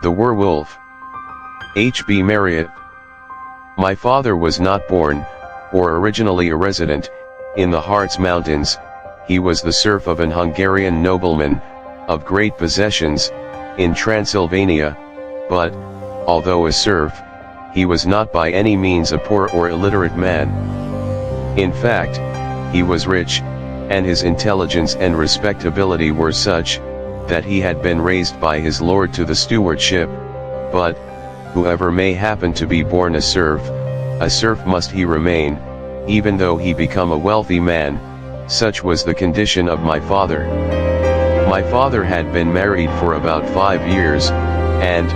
The Werewolf. H.B. Marriott. My father was not born, or originally a resident, in the Harz Mountains. He was the serf of an Hungarian nobleman, of great possessions, in Transylvania, but, although a serf, he was not by any means a poor or illiterate man. In fact, he was rich, and his intelligence and respectability were such, that he had been raised by his lord to the stewardship. But, whoever may happen to be born a serf must he remain, even though he become a wealthy man. Such was the condition of my father. My father had been married for about 5 years, and,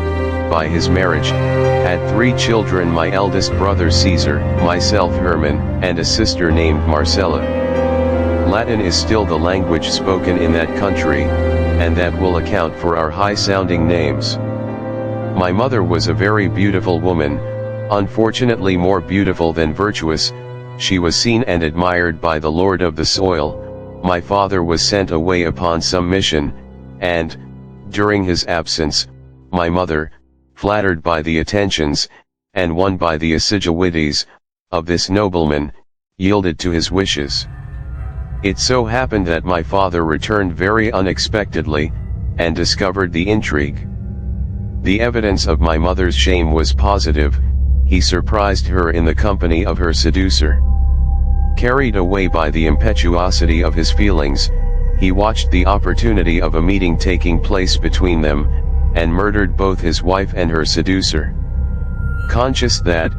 by his marriage, had 3 children: my eldest brother Caesar, myself Herman, and a sister named Marcella. Latin is still the language spoken in that country, and that will account for our high-sounding names. My mother was a very beautiful woman, unfortunately more beautiful than virtuous. She was seen and admired by the lord of the soil. My father was sent away upon some mission, and, during his absence, my mother, flattered by the attentions, and won by the assiduities, of this nobleman, yielded to his wishes. It so happened that my father returned very unexpectedly, and discovered the intrigue. The evidence of my mother's shame was positive. He surprised her in the company of her seducer. Carried away by the impetuosity of his feelings, he watched the opportunity of a meeting taking place between them, and murdered both his wife and her seducer. Conscious that,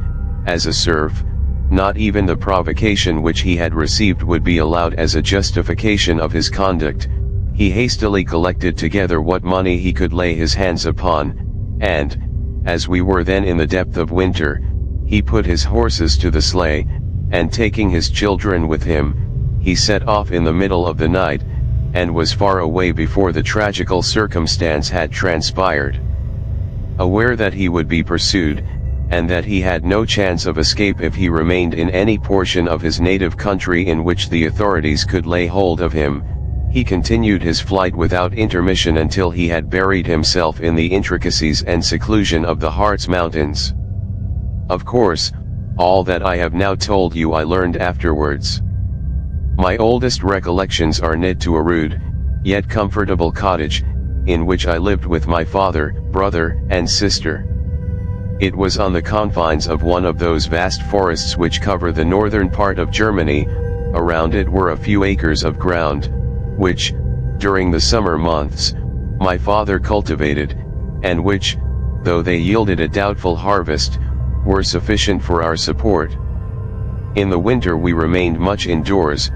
as a serf, not even the provocation which he had received would be allowed as a justification of his conduct, he hastily collected together what money he could lay his hands upon, and, as we were then in the depth of winter, he put his horses to the sleigh, and taking his children with him, he set off in the middle of the night, and was far away before the tragical circumstance had transpired. Aware that he would be pursued, and that he had no chance of escape if he remained in any portion of his native country in which the authorities could lay hold of him, he continued his flight without intermission until he had buried himself in the intricacies and seclusion of the Harz Mountains. Of course, all that I have now told you I learned afterwards. My oldest recollections are knit to a rude, yet comfortable cottage, in which I lived with my father, brother, and sister. It was on the confines of one of those vast forests which cover the northern part of Germany. Around it were a few acres of ground, which, during the summer months, my father cultivated, and which, though they yielded a doubtful harvest, were sufficient for our support. In the winter we remained much indoors,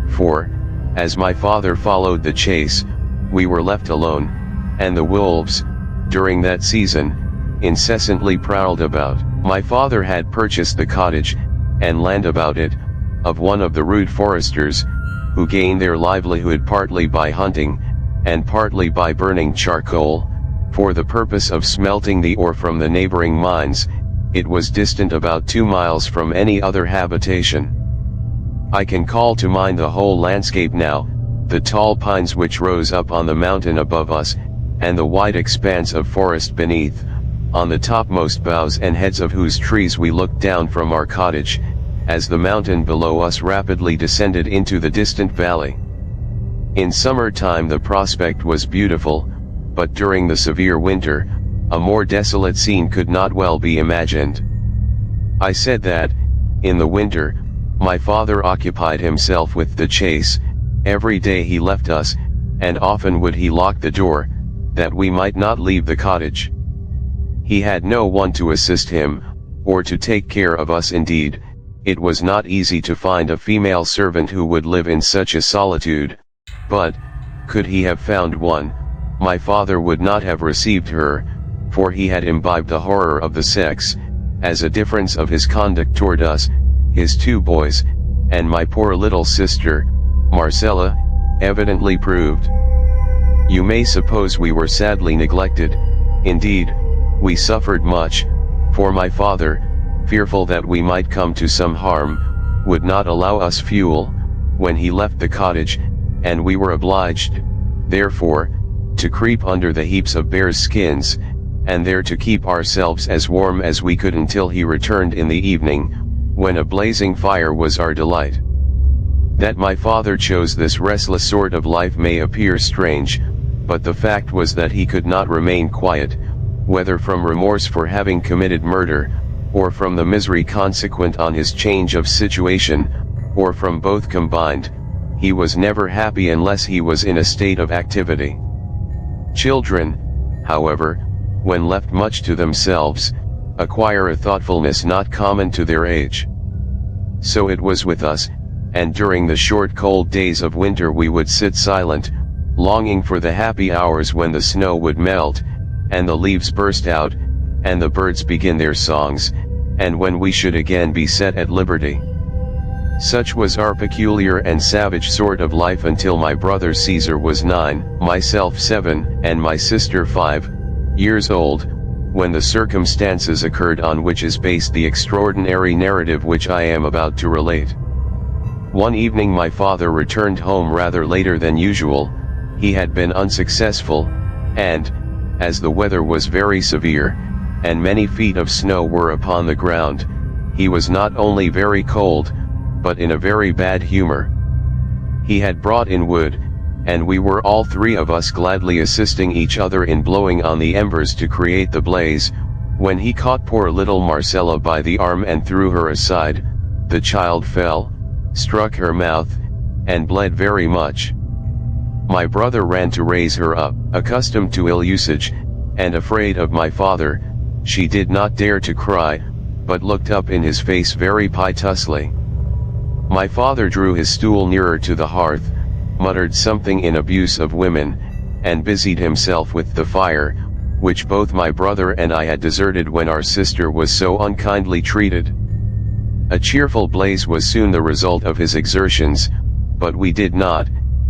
for, as my father followed the chase, we were left alone, and the wolves, during that season, incessantly prowled about. My father had purchased the cottage, and land about it, of one of the rude foresters, who gained their livelihood partly by hunting, and partly by burning charcoal, for the purpose of smelting the ore from the neighboring mines. It was distant about 2 miles from any other habitation. I can call to mind the whole landscape now, the tall pines which rose up on the mountain above us, and the wide expanse of forest beneath, on the topmost boughs and heads of whose trees we looked down from our cottage, as the mountain below us rapidly descended into the distant valley. In summer time the prospect was beautiful, but during the severe winter, a more desolate scene could not well be imagined. I said that, in the winter, my father occupied himself with the chase. Every day he left us, and often would he lock the door, that we might not leave the cottage. He had no one to assist him, or to take care of us. Indeed, it was not easy to find a female servant who would live in such a solitude, but, could he have found one, my father would not have received her, for he had imbibed a horror of the sex, as a difference of his conduct toward us, his 2 boys, and my poor little sister, Marcella, evidently proved. You may suppose we were sadly neglected. Indeed, we suffered much, for my father, fearful that we might come to some harm, would not allow us fuel, when he left the cottage, and we were obliged, therefore, to creep under the heaps of bears' skins, and there to keep ourselves as warm as we could until he returned in the evening, when a blazing fire was our delight. That my father chose this restless sort of life may appear strange, but the fact was that he could not remain quiet, whether from remorse for having committed murder, or from the misery consequent on his change of situation, or from both combined. He was never happy unless he was in a state of activity. Children, however, when left much to themselves, acquire a thoughtfulness not common to their age. So it was with us, and during the short cold days of winter we would sit silent, longing for the happy hours when the snow would melt, and the leaves burst out, and the birds begin their songs, and when we should again be set at liberty. Such was our peculiar and savage sort of life until my brother Caesar was 9, myself 7, and my sister 5 years old, when the circumstances occurred on which is based the extraordinary narrative which I am about to relate. One evening my father returned home rather later than usual. He had been unsuccessful, and, as the weather was very severe, and many feet of snow were upon the ground, he was not only very cold, but in a very bad humor. He had brought in wood, and we were all three of us gladly assisting each other in blowing on the embers to create the blaze, when he caught poor little Marcella by the arm and threw her aside. The child fell, struck her mouth, and bled very much. My brother ran to raise her up. Accustomed to ill usage, and afraid of my father, she did not dare to cry, but looked up in his face very piteously. My father drew his stool nearer to the hearth, muttered something in abuse of women, and busied himself with the fire, which both my brother and I had deserted when our sister was so unkindly treated. A cheerful blaze was soon the result of his exertions, but we did not,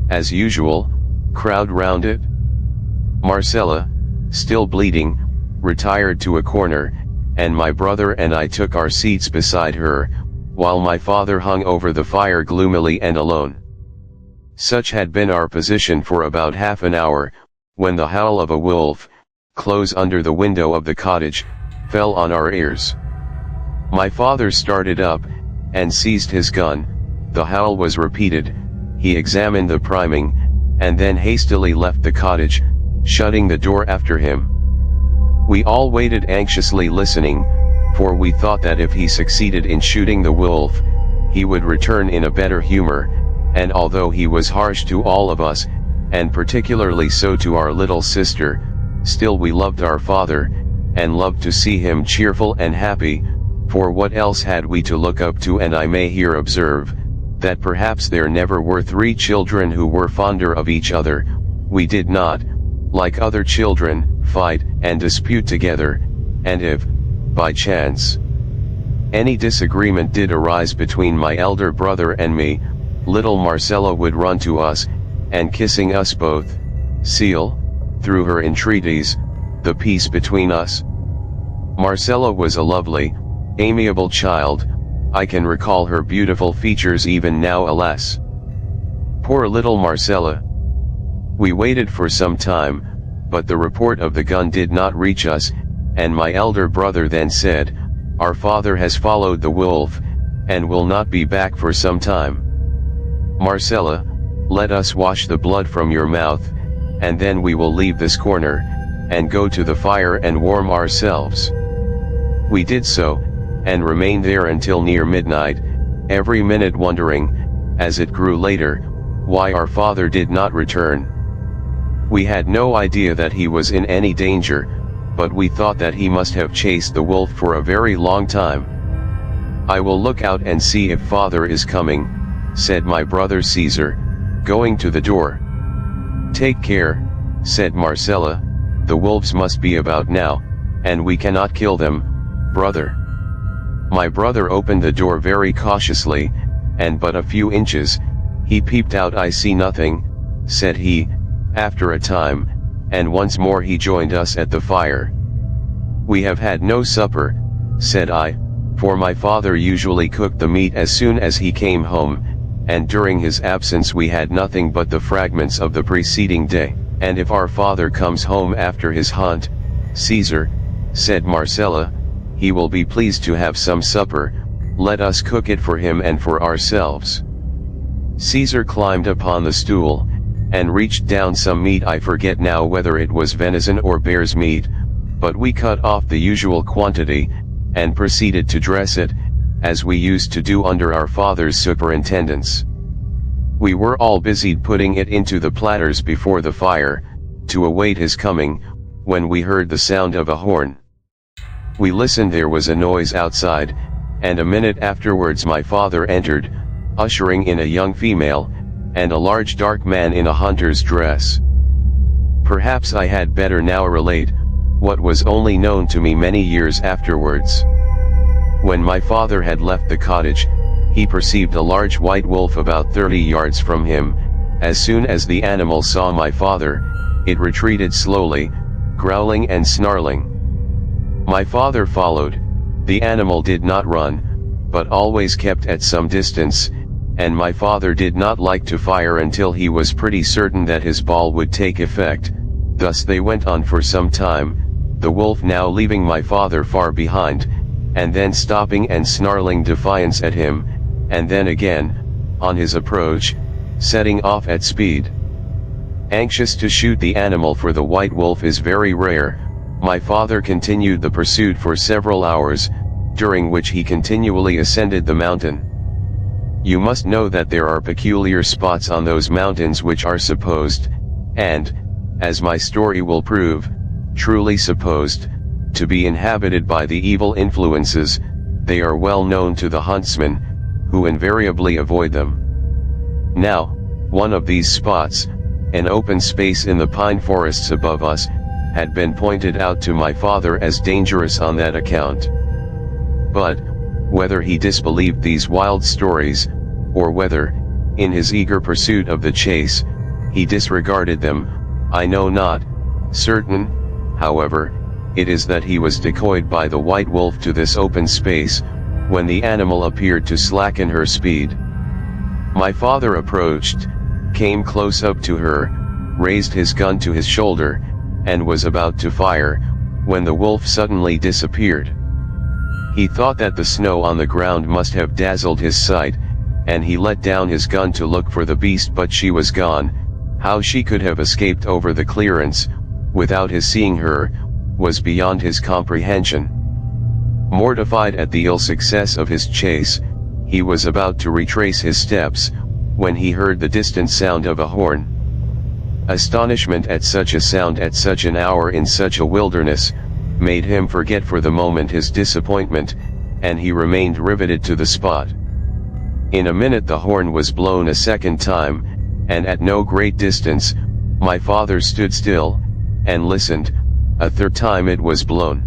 as usual, crowd round it. Marcella, still bleeding, retired to a corner, and my brother and I took our seats beside her, while my father hung over the fire gloomily and alone. Such had been our position for about half an hour, when the howl of a wolf, close under the window of the cottage, fell on our ears. My father started up, and seized his gun. The howl was repeated. He examined the priming, and then hastily left the cottage, shutting the door after him. We all waited anxiously listening, for we thought that if he succeeded in shooting the wolf, he would return in a better humor, and although he was harsh to all of us, and particularly so to our little sister, still we loved our father, and loved to see him cheerful and happy, for what else had we to look up to? And I may here observe, that perhaps there never were three children who were fonder of each other. We did not, like other children, fight and dispute together, and if, by chance, any disagreement did arise between my elder brother and me, little Marcella would run to us, and kissing us both, seal, through her entreaties, the peace between us. Marcella was a lovely, amiable child. I can recall her beautiful features even now. Alas, poor little Marcella! We waited for some time, but the report of the gun did not reach us, and my elder brother then said, "Our father has followed the wolf, and will not be back for some time. Marcella, let us wash the blood from your mouth, and then we will leave this corner, and go to the fire and warm ourselves." We did so, and remained there until near midnight, every minute wondering, as it grew later, why our father did not return. We had no idea that he was in any danger, but we thought that he must have chased the wolf for a very long time. "I will look out and see if father is coming," said my brother Caesar, going to the door. "Take care," said Marcella, "the wolves must be about now, and we cannot kill them, brother." My brother opened the door very cautiously, and but a few inches, he peeped out. "I see nothing," said he, after a time, and once more he joined us at the fire. "We have had no supper," said I, for my father usually cooked the meat as soon as he came home, and during his absence we had nothing but the fragments of the preceding day, and if our father comes home after his hunt, "Caesar," said Marcella, "he will be pleased to have some supper, let us cook it for him and for ourselves." Caesar climbed upon the stool, and reached down some meat, I forget now whether it was venison or bear's meat, but we cut off the usual quantity, and proceeded to dress it, as we used to do under our father's superintendence. We were all busied putting it into the platters before the fire, to await his coming, when we heard the sound of a horn. We listened, there was a noise outside, and a minute afterwards my father entered, ushering in a young female, and a large dark man in a hunter's dress. Perhaps I had better now relate what was only known to me many years afterwards. When my father had left the cottage, he perceived a large white wolf about 30 yards from him. As soon as the animal saw my father, it retreated slowly, growling and snarling. My father followed. The animal did not run, but always kept at some distance, and my father did not like to fire until he was pretty certain that his ball would take effect. Thus they went on for some time, the wolf now leaving my father far behind, and then stopping and snarling defiance at him, and then again, on his approach, setting off at speed. Anxious to shoot the animal, for the white wolf is very rare, my father continued the pursuit for several hours, during which he continually ascended the mountain. You must know that there are peculiar spots on those mountains which are supposed, and, as my story will prove, truly supposed, to be inhabited by the evil influences. They are well known to the huntsmen, who invariably avoid them. Now, one of these spots, an open space in the pine forests above us, had been pointed out to my father as dangerous on that account. But, whether he disbelieved these wild stories, or whether, in his eager pursuit of the chase, he disregarded them, I know not. Certain, however, it is that he was decoyed by the white wolf to this open space, when the animal appeared to slacken her speed. My father approached, came close up to her, raised his gun to his shoulder, and was about to fire, when the wolf suddenly disappeared. He thought that the snow on the ground must have dazzled his sight, and he let down his gun to look for the beast, but she was gone. How she could have escaped over the clearance, without his seeing her, was beyond his comprehension. Mortified at the ill success of his chase, he was about to retrace his steps, when he heard the distant sound of a horn. Astonishment at such a sound at such an hour in such a wilderness, made him forget for the moment his disappointment, and he remained riveted to the spot. In a minute the horn was blown a second time, and at no great distance, my father stood still, and listened. A third time it was blown.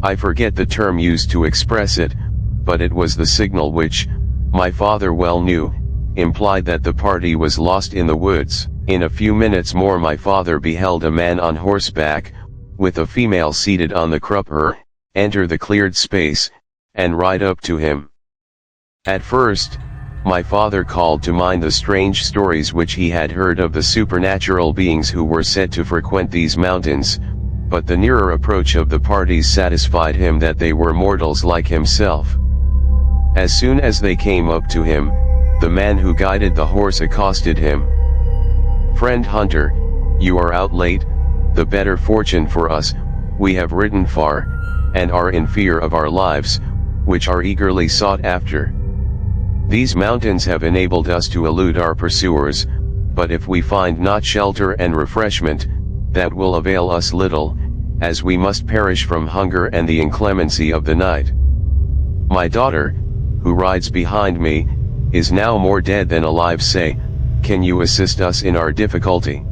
I forget the term used to express it, but it was the signal which, my father well knew, implied that the party was lost in the woods. In a few minutes more my father beheld a man on horseback, with a female seated on the crupper, enter the cleared space, and ride up to him. At first, my father called to mind the strange stories which he had heard of the supernatural beings who were said to frequent these mountains, but the nearer approach of the parties satisfied him that they were mortals like himself. As soon as they came up to him, the man who guided the horse accosted him. "Friend hunter, you are out late, the better fortune for us, we have ridden far, and are in fear of our lives, which are eagerly sought after. These mountains have enabled us to elude our pursuers, but if we find not shelter and refreshment, that will avail us little, as we must perish from hunger and the inclemency of the night. My daughter, who rides behind me, is now more dead than alive. Say, can you assist us in our difficulty?"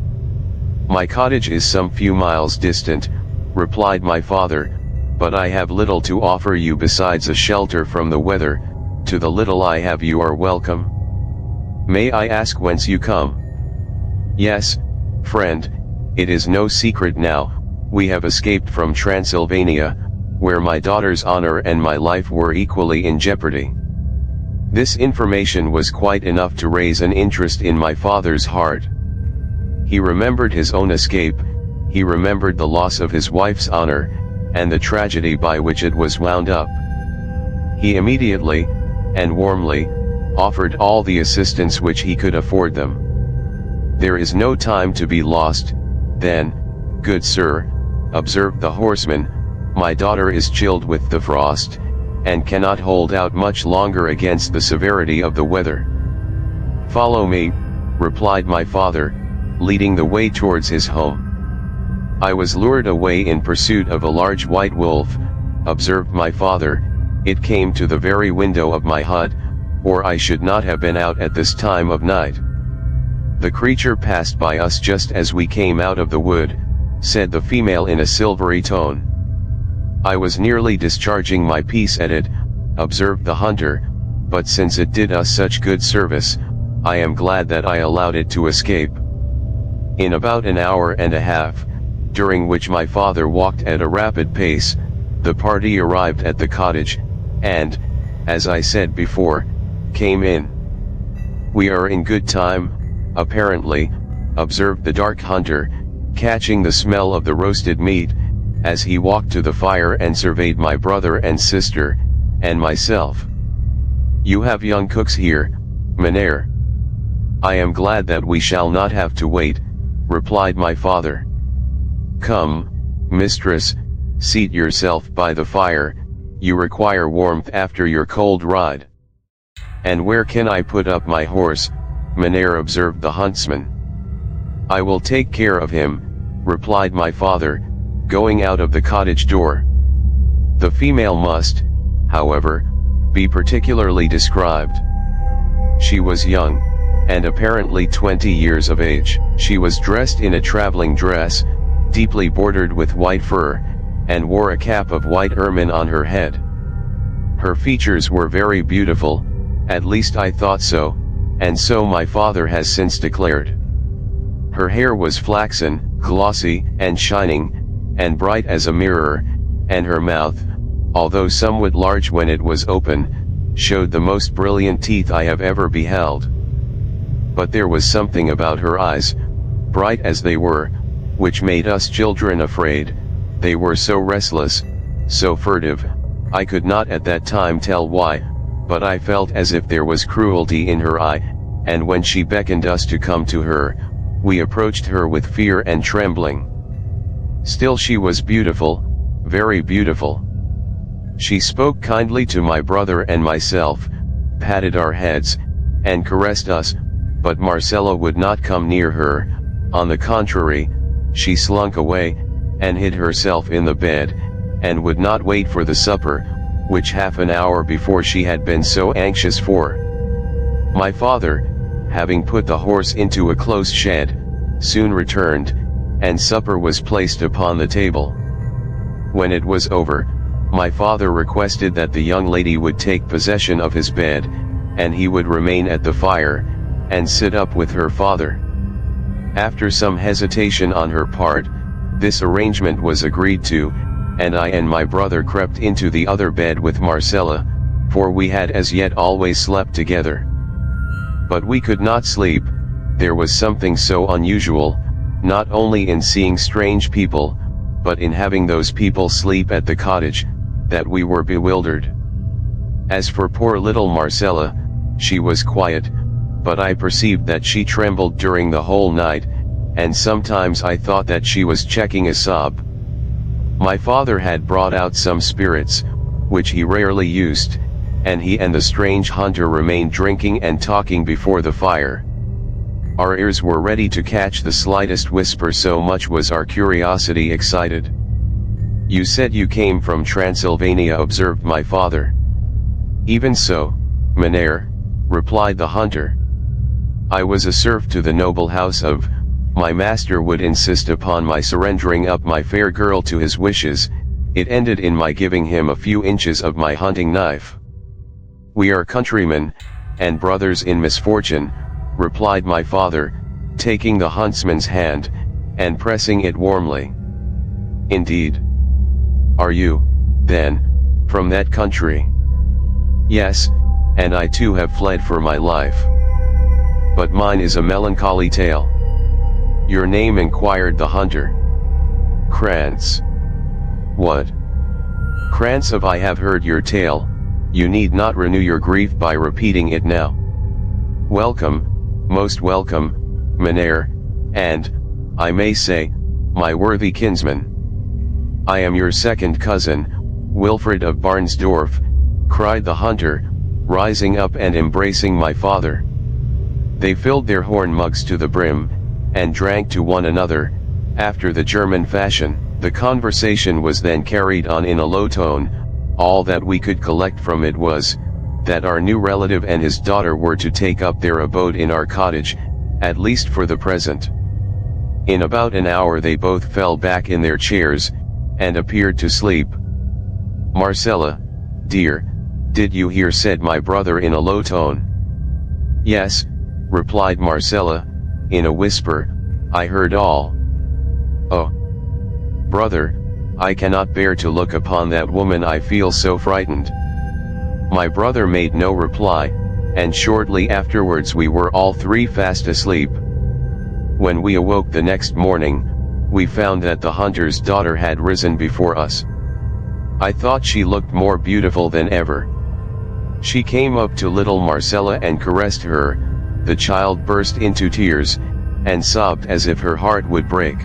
"My cottage is some few miles distant," replied my father, "but I have little to offer you besides a shelter from the weather. To the little I have you are welcome. May I ask whence you come?" "Yes, friend, it is no secret now, we have escaped from Transylvania, where my daughter's honor and my life were equally in jeopardy." This information was quite enough to raise an interest in my father's heart. He remembered his own escape, he remembered the loss of his wife's honor, and the tragedy by which it was wound up. He immediately, and warmly, offered all the assistance which he could afford them. "There is no time to be lost, then, good sir," observed the horseman, "my daughter is chilled with the frost, and cannot hold out much longer against the severity of the weather." "Follow me," replied my father, leading the way towards his home. "I was lured away in pursuit of a large white wolf," observed my father. "It came to the very window of my hut, or I should not have been out at this time of night. The creature passed by us just as we came out of the wood," said the female in a silvery tone. "I was nearly discharging my piece at it," observed the hunter, "but since it did us such good service, I am glad that I allowed it to escape." In about an hour and a half, during which my father walked at a rapid pace, the party arrived at the cottage, and, as I said before, came in. "We are in good time, apparently," observed the dark hunter, catching the smell of the roasted meat, as he walked to the fire and surveyed my brother and sister, and myself. "You have young cooks here, Mynheer." "I am glad that we shall not have to wait," replied my father. "Come, mistress, seat yourself by the fire, you require warmth after your cold ride." "And where can I put up my horse, Mynheer?" observed the huntsman. "I will take care of him," replied my father, going out of the cottage door. The female must, however, be particularly described. She was young, and apparently 20 years of age. She was dressed in a traveling dress, deeply bordered with white fur, and wore a cap of white ermine on her head. Her features were very beautiful, at least I thought so, and so my father has since declared. Her hair was flaxen, glossy, and shining, and bright as a mirror, and her mouth, although somewhat large when it was open, showed the most brilliant teeth I have ever beheld. But there was something about her eyes, bright as they were, which made us children afraid. They were so restless, so furtive, I could not at that time tell why, but I felt as if there was cruelty in her eye, and when she beckoned us to come to her, we approached her with fear and trembling. Still she was beautiful, very beautiful. She spoke kindly to my brother and myself, patted our heads, and caressed us, but Marcella would not come near her. On the contrary, she slunk away, and hid herself in the bed, and would not wait for the supper, which half an hour before she had been so anxious for. My father, having put the horse into a close shed, soon returned, and supper was placed upon the table. When it was over, my father requested that the young lady would take possession of his bed, and he would remain at the fire, and sit up with her father. After some hesitation on her part, this arrangement was agreed to, and I and my brother crept into the other bed with Marcella, for we had as yet always slept together. But we could not sleep. There was something so unusual, not only in seeing strange people, but in having those people sleep at the cottage, that we were bewildered. As for poor little Marcella, she was quiet, but I perceived that she trembled during the whole night, and sometimes I thought that she was checking a sob. My father had brought out some spirits, which he rarely used, and he and the strange hunter remained drinking and talking before the fire. Our ears were ready to catch the slightest whisper, so much was our curiosity excited. "You said you came from Transylvania," observed my father. "Even so, Mynheer," replied the hunter. "I was a serf to the noble house of, my master would insist upon my surrendering up my fair girl to his wishes. It ended in my giving him a few inches of my hunting knife. We are countrymen, and brothers in misfortune," replied my father, taking the huntsman's hand, and pressing it warmly. "Indeed. Are you, then, from that country?" "Yes, and I too have fled for my life. But mine is a melancholy tale." "Your name?" inquired the hunter. Krantz. What? Krantz of I have heard your tale, you need not renew your grief by repeating it now. Welcome, most welcome, Mynheer, and, I may say, my worthy kinsman. I am your second cousin, Wilfred of Barnsdorf, cried the hunter, rising up and embracing my father. They filled their horn mugs to the brim, and drank to one another, after the German fashion. The conversation was then carried on in a low tone. All that we could collect from it was, that our new relative and his daughter were to take up their abode in our cottage, at least for the present. In about an hour they both fell back in their chairs, and appeared to sleep. Marcella, dear, did you hear? Said my brother in a low tone. Yes, replied Marcella, in a whisper, I heard all. Oh, brother, I cannot bear to look upon that woman, I feel so frightened. My brother made no reply, and shortly afterwards we were all three fast asleep. When we awoke the next morning, we found that the hunter's daughter had risen before us. I thought she looked more beautiful than ever. She came up to little Marcella and caressed her. The child burst into tears, and sobbed as if her heart would break.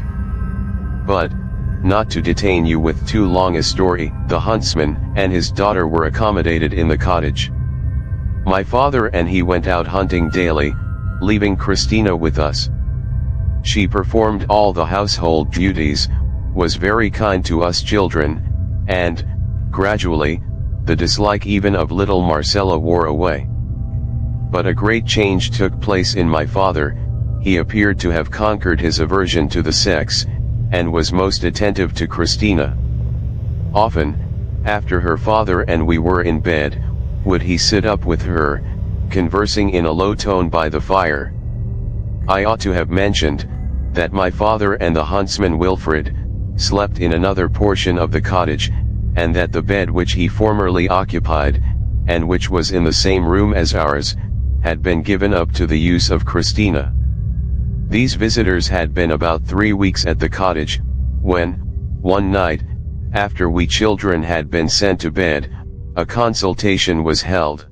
But, not to detain you with too long a story, the huntsman and his daughter were accommodated in the cottage. My father and he went out hunting daily, leaving Christina with us. She performed all the household duties, was very kind to us children, and, gradually, the dislike even of little Marcella wore away. But a great change took place in my father. He appeared to have conquered his aversion to the sex, and was most attentive to Christina. Often, after her father and we were in bed, would he sit up with her, conversing in a low tone by the fire. I ought to have mentioned, that my father and the huntsman Wilfred, slept in another portion of the cottage, and that the bed which he formerly occupied, and which was in the same room as ours, had been given up to the use of Christina. These visitors had been about 3 weeks at the cottage, when, one night, after we children had been sent to bed, a consultation was held.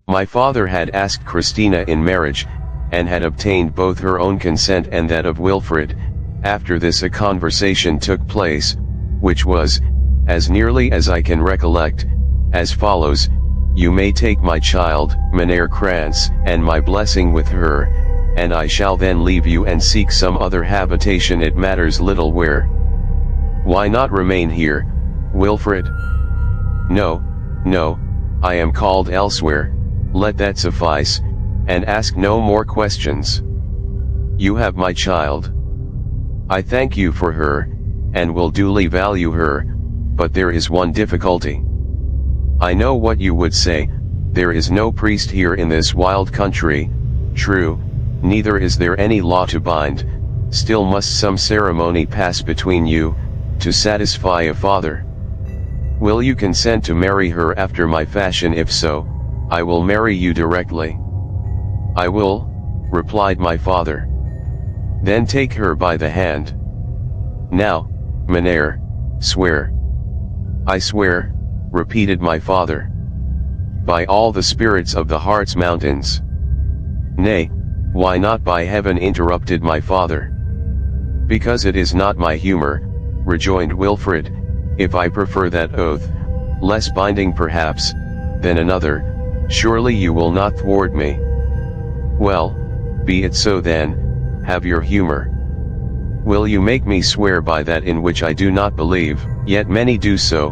My father had asked Christina in marriage, and had obtained both her own consent and that of Wilfred. After this a conversation took place, which was, as nearly as I can recollect, as follows: You may take my child, Mynheer Krantz, and my blessing with her, and I shall then leave you and seek some other habitation, it matters little where. Why not remain here, Wilfred? No, no, I am called elsewhere, let that suffice, and ask no more questions. You have my child. I thank you for her, and will duly value her, but there is one difficulty. I know what you would say, there is no priest here in this wild country, true, neither is there any law to bind, still must some ceremony pass between you, to satisfy a father. Will you consent to marry her after my fashion? If so, I will marry you directly. I will, replied my father. Then take her by the hand. Now, Mynheer, swear. I swear, repeated my father. By all the spirits of the Harz Mountains. Nay, why not by heaven? Interrupted my father. Because it is not my humor, rejoined Wilfred, if I prefer that oath, less binding perhaps, than another, surely you will not thwart me. Well, be it so then, have your humor. Will you make me swear by that in which I do not believe? Yet many do so,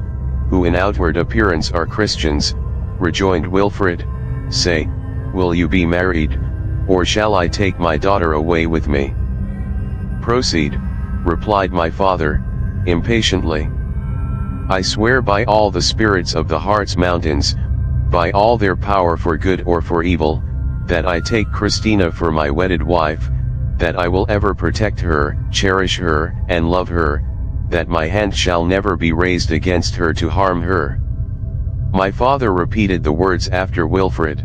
who in outward appearance are Christians, rejoined Wilfred. Say, will you be married, or shall I take my daughter away with me? Proceed, replied my father, impatiently. I swear by all the spirits of the Harz Mountains, by all their power for good or for evil, that I take Christina for my wedded wife, that I will ever protect her, cherish her, and love her, that my hand shall never be raised against her to harm her. My father repeated the words after Wilfred.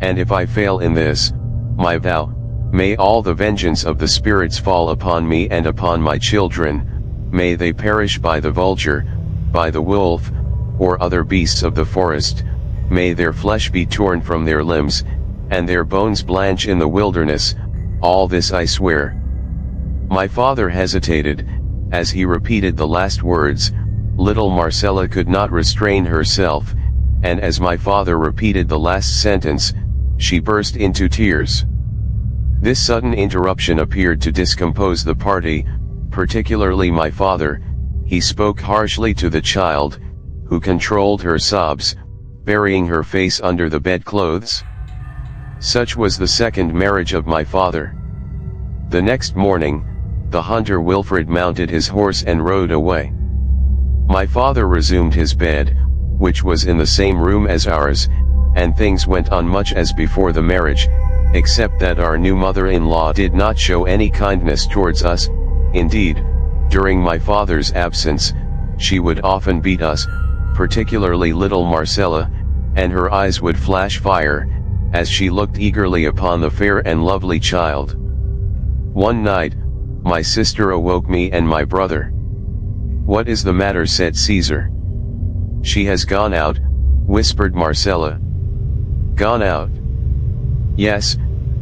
And if I fail in this, my vow, may all the vengeance of the spirits fall upon me and upon my children, may they perish by the vulture, by the wolf, or other beasts of the forest, may their flesh be torn from their limbs, and their bones blanch in the wilderness, all this I swear." My father hesitated. As he repeated the last words, little Marcella could not restrain herself, and as my father repeated the last sentence, she burst into tears. This sudden interruption appeared to discompose the party, particularly my father. He spoke harshly to the child, who controlled her sobs, burying her face under the bedclothes. Such was the second marriage of my father. The next morning, the hunter Wilfred mounted his horse and rode away. My father resumed his bed, which was in the same room as ours, and things went on much as before the marriage, except that our new mother-in-law did not show any kindness towards us. Indeed, during my father's absence, she would often beat us, particularly little Marcella, and her eyes would flash fire, as she looked eagerly upon the fair and lovely child. One night, my sister awoke me and my brother. "What is the matter?" said Caesar. "She has gone out," whispered Marcella. "Gone out?" "Yes,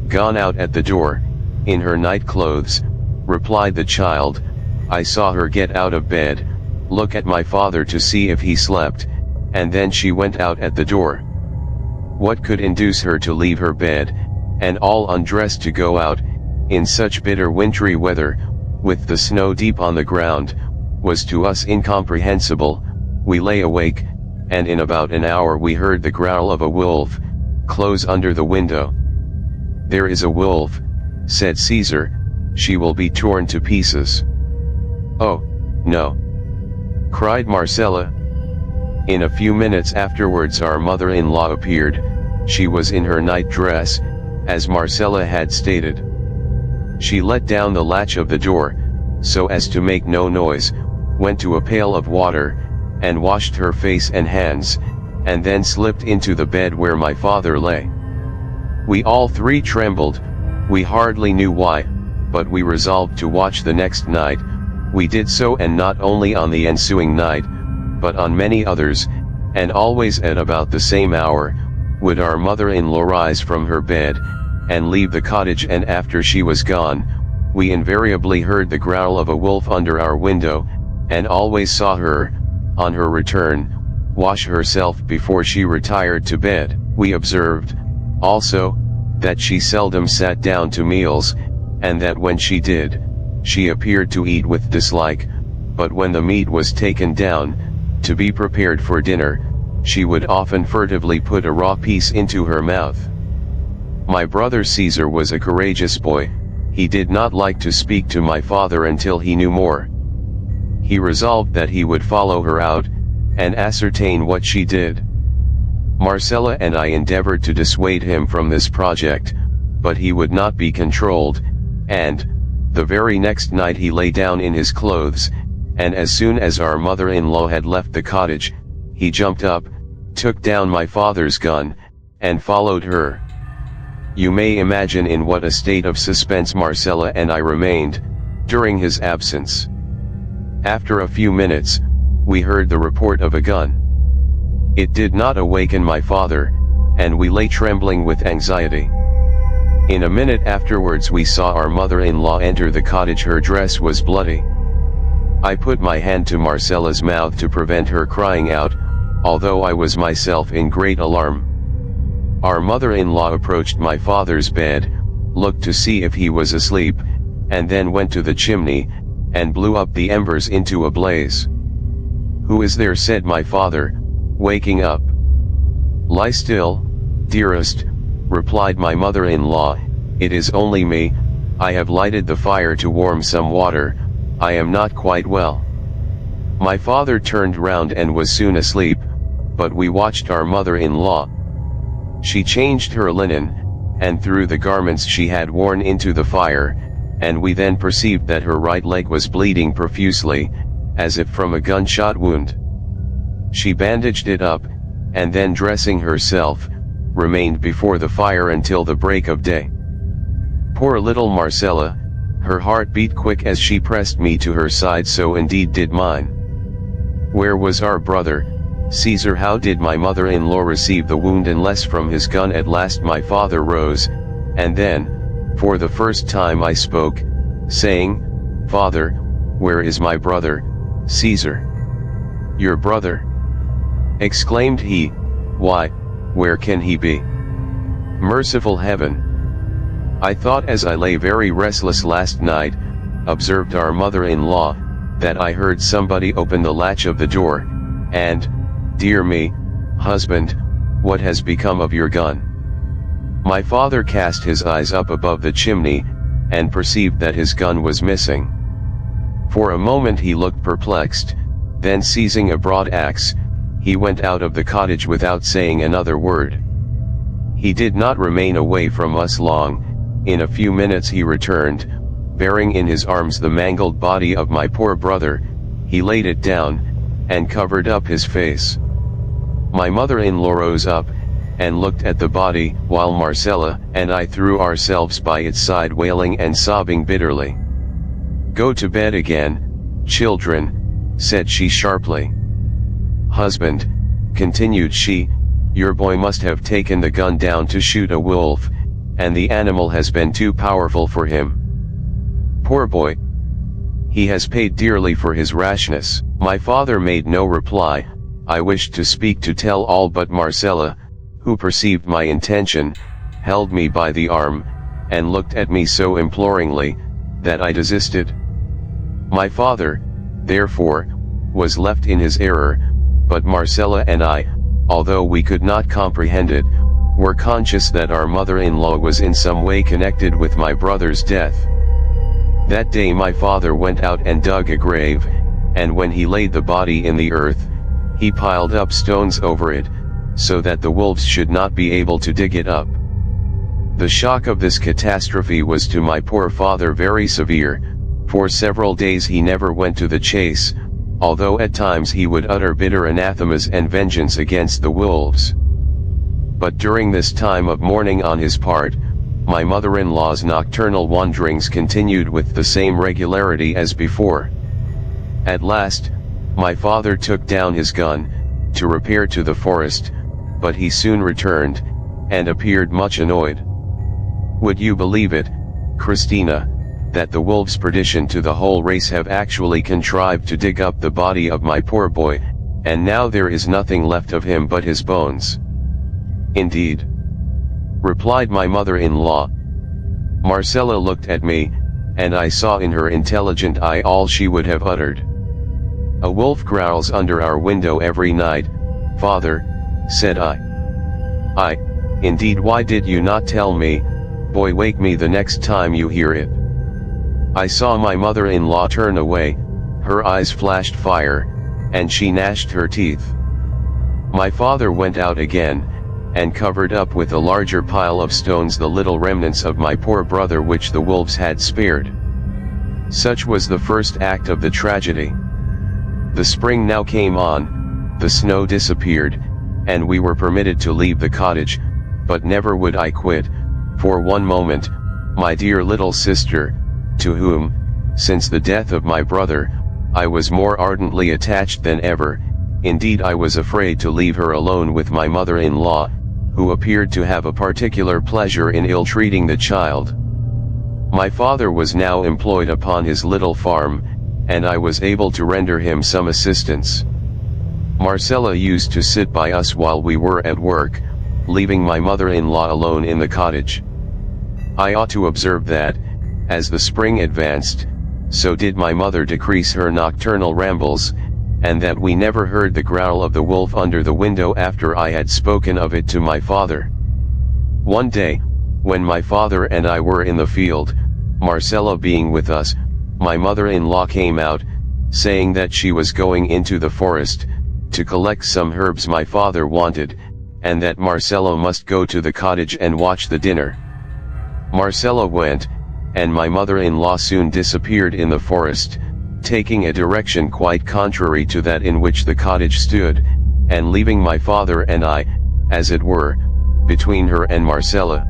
gone out at the door, in her night clothes," replied the child. "I saw her get out of bed, look at my father to see if he slept, and then she went out at the door." What could induce her to leave her bed, and all undressed to go out, in such bitter wintry weather, with the snow deep on the ground, was to us incomprehensible. We lay awake, and in about an hour we heard the growl of a wolf, close under the window. "There is a wolf," said Caesar, "she will be torn to pieces." "Oh, no!" cried Marcella. In a few minutes afterwards our mother-in-law appeared. She was in her night dress, as Marcella had stated. She let down the latch of the door, so as to make no noise, went to a pail of water, and washed her face and hands, and then slipped into the bed where my father lay. We all three trembled. We hardly knew why, but we resolved to watch the next night. We did so, and not only on the ensuing night, but on many others, and always at about the same hour, would our mother-in-law rise from her bed, and leave the cottage, and after she was gone, we invariably heard the growl of a wolf under our window, and always saw her, on her return, wash herself before she retired to bed. We observed, also, that she seldom sat down to meals, and that when she did, she appeared to eat with dislike, but when the meat was taken down, to be prepared for dinner, she would often furtively put a raw piece into her mouth. My brother Caesar was a courageous boy. He did not like to speak to my father until he knew more. He resolved that he would follow her out, and ascertain what she did. Marcella and I endeavored to dissuade him from this project, but he would not be controlled, and, the very next night he lay down in his clothes, and as soon as our mother-in-law had left the cottage, he jumped up, took down my father's gun, and followed her. You may imagine in what a state of suspense Marcella and I remained, during his absence. After a few minutes, we heard the report of a gun. It did not awaken my father, and we lay trembling with anxiety. In a minute afterwards we saw our mother-in-law enter the cottage. Her dress was bloody. I put my hand to Marcella's mouth to prevent her crying out, although I was myself in great alarm. Our mother-in-law approached my father's bed, looked to see if he was asleep, and then went to the chimney, and blew up the embers into a blaze. "Who is there?" said my father, waking up. "Lie still, dearest," replied my mother-in-law, "it is only me. I have lighted the fire to warm some water. I am not quite well." My father turned round and was soon asleep, but we watched our mother-in-law. She changed her linen, and threw the garments she had worn into the fire, and we then perceived that her right leg was bleeding profusely, as if from a gunshot wound. She bandaged it up, and then dressing herself, remained before the fire until the break of day. Poor little Marcella, Her heart beat quick as she pressed me to her side, so indeed did mine. Where was our brother, Caesar? How did my mother-in-law receive the wound unless from his gun? At last my father rose, and then, for the first time I spoke, saying, "Father, where is my brother, Caesar?" "Your brother?" exclaimed he. "Why, where can he be?" Merciful heaven! I thought as I lay very restless last night, observed our mother-in-law, that I heard somebody open the latch of the door, and, dear me, husband, what has become of your gun? My father cast his eyes up above the chimney, and perceived that his gun was missing. For a moment he looked perplexed, then seizing a broad axe, he went out of the cottage without saying another word. He did not remain away from us long. In a few minutes he returned, bearing in his arms the mangled body of my poor brother. He laid it down, and covered up his face. My mother-in-law rose up, and looked at the body, while Marcella and I threw ourselves by its side, wailing and sobbing bitterly. "Go to bed again, children," said she sharply. "Husband," continued she, "your boy must have taken the gun down to shoot a wolf, and the animal has been too powerful for him. Poor boy! He has paid dearly for his rashness." My father made no reply. I wished to speak, to tell all, but Marcella, who perceived my intention, held me by the arm, and looked at me so imploringly, that I desisted. My father, therefore, was left in his error, but Marcella and I, although we could not comprehend it, were conscious that our mother-in-law was in some way connected with my brother's death. That day my father went out and dug a grave, and when he laid the body in the earth, he piled up stones over it, so that the wolves should not be able to dig it up. The shock of this catastrophe was to my poor father very severe. For several days he never went to the chase, although at times he would utter bitter anathemas and vengeance against the wolves. But during this time of mourning on his part, my mother-in-law's nocturnal wanderings continued with the same regularity as before. At last, my father took down his gun, to repair to the forest, but he soon returned, and appeared much annoyed. "Would you believe it, Christina, that the wolves' perdition to the whole race have actually contrived to dig up the body of my poor boy, and now there is nothing left of him but his bones?" "Indeed," replied my mother-in-law. Marcella looked at me, and I saw in her intelligent eye all she would have uttered. "A wolf growls under our window every night, father," said I. Indeed, why did you not tell me? Boy, wake me the next time you hear it." I saw my mother-in-law turn away, her eyes flashed fire, and she gnashed her teeth. My father went out again, and covered up with a larger pile of stones the little remnants of my poor brother which the wolves had spared. Such was the first act of the tragedy. The spring now came on, the snow disappeared, and we were permitted to leave the cottage, but never would I quit, for one moment, my dear little sister, to whom, since the death of my brother, I was more ardently attached than ever. Indeed, I was afraid to leave her alone with my mother-in-law, who appeared to have a particular pleasure in ill-treating the child. My father was now employed upon his little farm, and I was able to render him some assistance. Marcella used to sit by us while we were at work, leaving my mother-in-law alone in the cottage. I ought to observe that, as the spring advanced, so did my mother decrease her nocturnal rambles, and that we never heard the growl of the wolf under the window after I had spoken of it to my father. One day, when my father and I were in the field, Marcella being with us, my mother-in-law came out, saying that she was going into the forest, to collect some herbs my father wanted, and that Marcella must go to the cottage and watch the dinner. Marcella went, and my mother-in-law soon disappeared in the forest, taking a direction quite contrary to that in which the cottage stood, and leaving my father and I, as it were, between her and Marcella.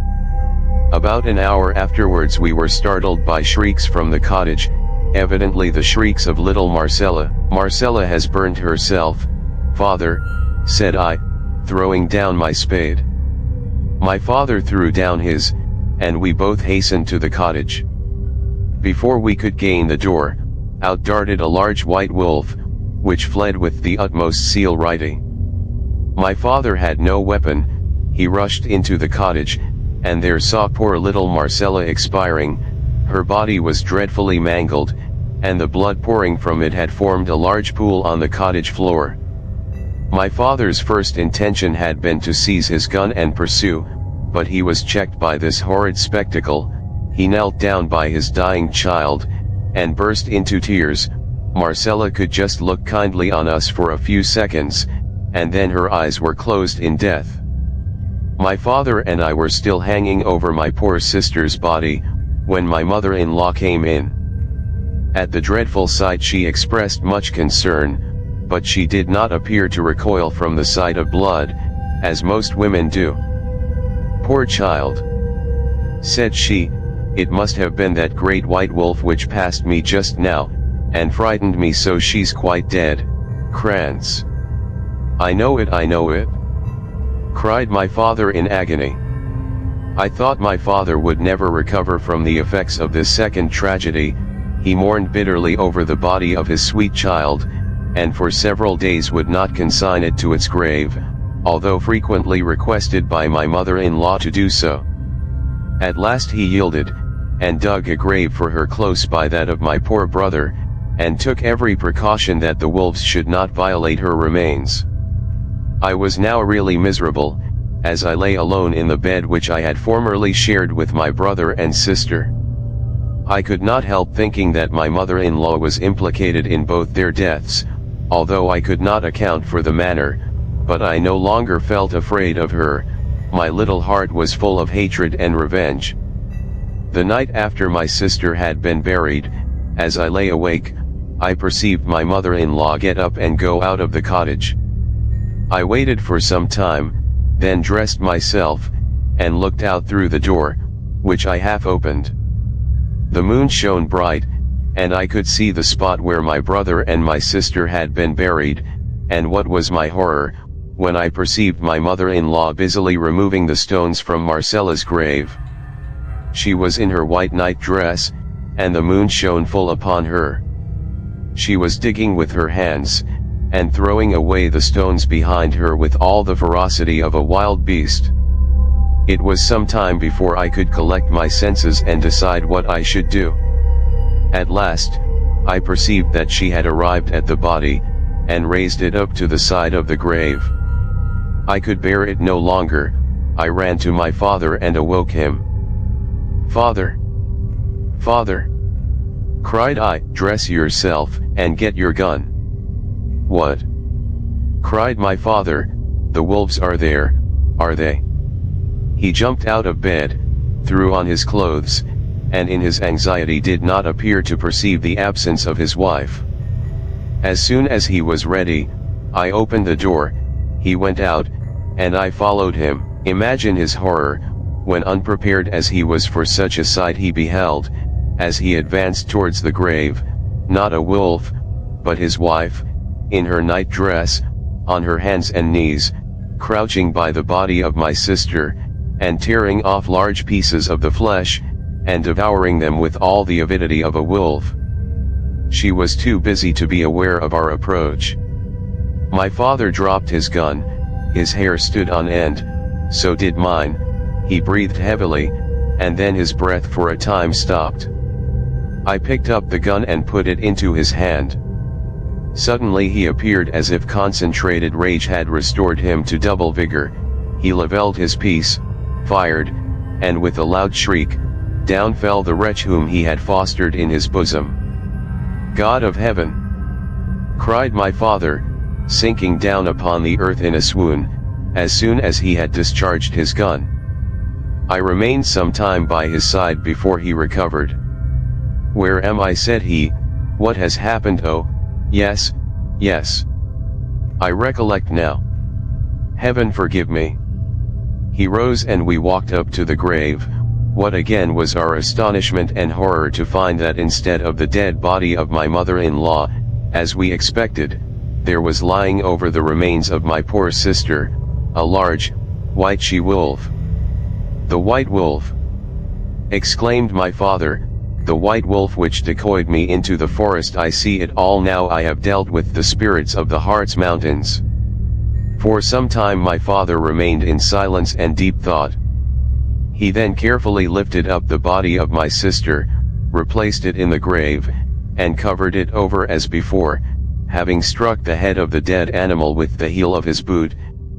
About an hour afterwards we were startled by shrieks from the cottage, evidently the shrieks of little Marcella. "Marcella has burned herself, father," said I, throwing down my spade. My father threw down his, and we both hastened to the cottage. Before we could gain the door, out darted a large white wolf, which fled with the utmost celerity. My father had no weapon. He rushed into the cottage, and there saw poor little Marcella expiring. Her body was dreadfully mangled, and the blood pouring from it had formed a large pool on the cottage floor. My father's first intention had been to seize his gun and pursue, but he was checked by this horrid spectacle. He knelt down by his dying child, and burst into tears. Marcella could just look kindly on us for a few seconds, and then her eyes were closed in death. My father and I were still hanging over my poor sister's body, when my mother-in-law came in. At the dreadful sight she expressed much concern, but she did not appear to recoil from the sight of blood, as most women do. "Poor child," said she, "it must have been that great white wolf which passed me just now, and frightened me so she's quite dead, Krantz." I know it," cried my father in agony. I thought my father would never recover from the effects of this second tragedy. He mourned bitterly over the body of his sweet child, and for several days would not consign it to its grave, although frequently requested by my mother-in-law to do so. At last he yielded, and dug a grave for her close by that of my poor brother, and took every precaution that the wolves should not violate her remains. I was now really miserable, as I lay alone in the bed which I had formerly shared with my brother and sister. I could not help thinking that my mother-in-law was implicated in both their deaths, although I could not account for the manner, but I no longer felt afraid of her. My little heart was full of hatred and revenge. The night after my sister had been buried, as I lay awake, I perceived my mother-in-law get up and go out of the cottage. I waited for some time, then dressed myself, and looked out through the door, which I half opened. The moon shone bright, and I could see the spot where my brother and my sister had been buried, and what was my horror, when I perceived my mother-in-law busily removing the stones from Marcella's grave. She was in her white night dress, and the moon shone full upon her. She was digging with her hands, and throwing away the stones behind her with all the ferocity of a wild beast. It was some time before I could collect my senses and decide what I should do. At last, I perceived that she had arrived at the body, and raised it up to the side of the grave. I could bear it no longer. I ran to my father and awoke him. "Father! Father!" cried I, "dress yourself, and get your gun." "What?" cried my father, "the wolves are there, are they?" He jumped out of bed, threw on his clothes, and in his anxiety did not appear to perceive the absence of his wife. As soon as he was ready, I opened the door, he went out, and I followed him. Imagine his horror, when unprepared as he was for such a sight he beheld, as he advanced towards the grave, not a wolf, but his wife, in her night dress, on her hands and knees, crouching by the body of my sister, and tearing off large pieces of the flesh, and devouring them with all the avidity of a wolf. She was too busy to be aware of our approach. My father dropped his gun, his hair stood on end, so did mine. He breathed heavily, and then his breath for a time stopped. I picked up the gun and put it into his hand. Suddenly he appeared as if concentrated rage had restored him to double vigor. He levelled his piece, fired, and with a loud shriek, down fell the wretch whom he had fostered in his bosom. "God of heaven!" cried my father, sinking down upon the earth in a swoon, as soon as he had discharged his gun. I remained some time by his side before he recovered. "Where am I?" said he. "What has happened?" "Oh, yes, yes. I recollect now. Heaven forgive me." He rose and we walked up to the grave, What again was our astonishment and horror to find that instead of the dead body of my mother-in-law, as we expected, there was lying over the remains of my poor sister, a large, white she-wolf. "The white wolf!" exclaimed my father, "the white wolf which decoyed me into the forest. I see it all now. I have dealt with the spirits of the Harz Mountains." For some time my father remained in silence and deep thought. He then carefully lifted up the body of my sister, replaced it in the grave, and covered it over as before, having struck the head of the dead animal with the heel of his boot,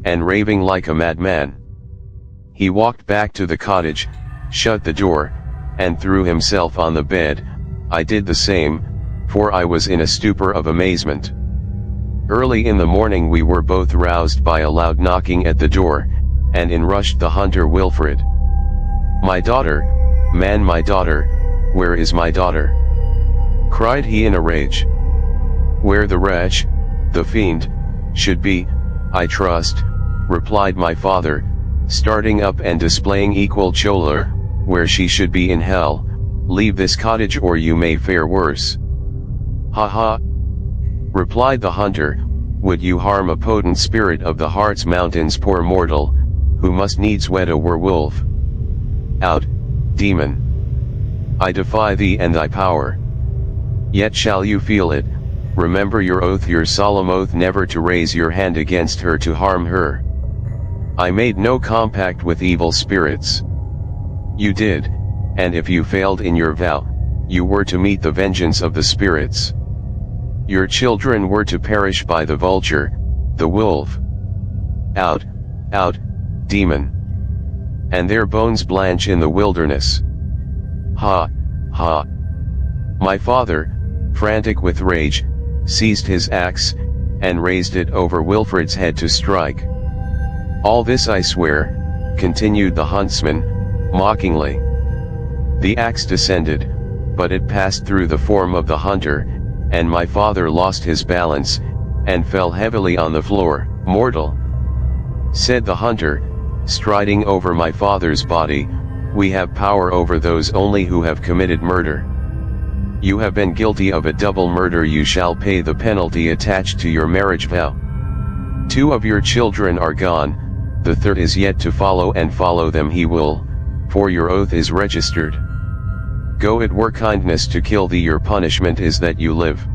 and raving like a madman. He walked back to the cottage, shut the door, and threw himself on the bed. I did the same, for I was in a stupor of amazement. Early in the morning we were both roused by a loud knocking at the door, and in rushed the hunter Wilfred. "My daughter, man, my daughter, where is my daughter?" cried he in a rage. "Where the wretch, the fiend, should be, I trust," replied my father, starting up and displaying equal choler, "where she should be in hell. Leave this cottage or you may fare worse." "Ha ha!" replied the hunter, "would you harm a potent spirit of the Harz Mountains, poor mortal, who must needs wed a werewolf? Out, demon! I defy thee and thy power. Yet shall you feel it. Remember your oath, your solemn oath, never to raise your hand against her, to harm her." "I made no compact with evil spirits." "You did, and if you failed in your vow, you were to meet the vengeance of the spirits. Your children were to perish by the vulture, the wolf. Out, out, demon! And their bones blanch in the wilderness." "Ha, ha!" My father, frantic with rage, seized his axe, and raised it over Wilfred's head to strike. "All this I swear," continued the huntsman, mockingly. The axe descended, but it passed through the form of the hunter, and my father lost his balance, and fell heavily on the floor. "Mortal," said the hunter, striding over my father's body, "we have power over those only who have committed murder. You have been guilty of a double murder. You shall pay the penalty attached to your marriage vow. 2 of your children are gone, the 3rd is yet to follow, and follow them he will, for your oath is registered. Go, it were kindness to kill thee, your punishment is that you live."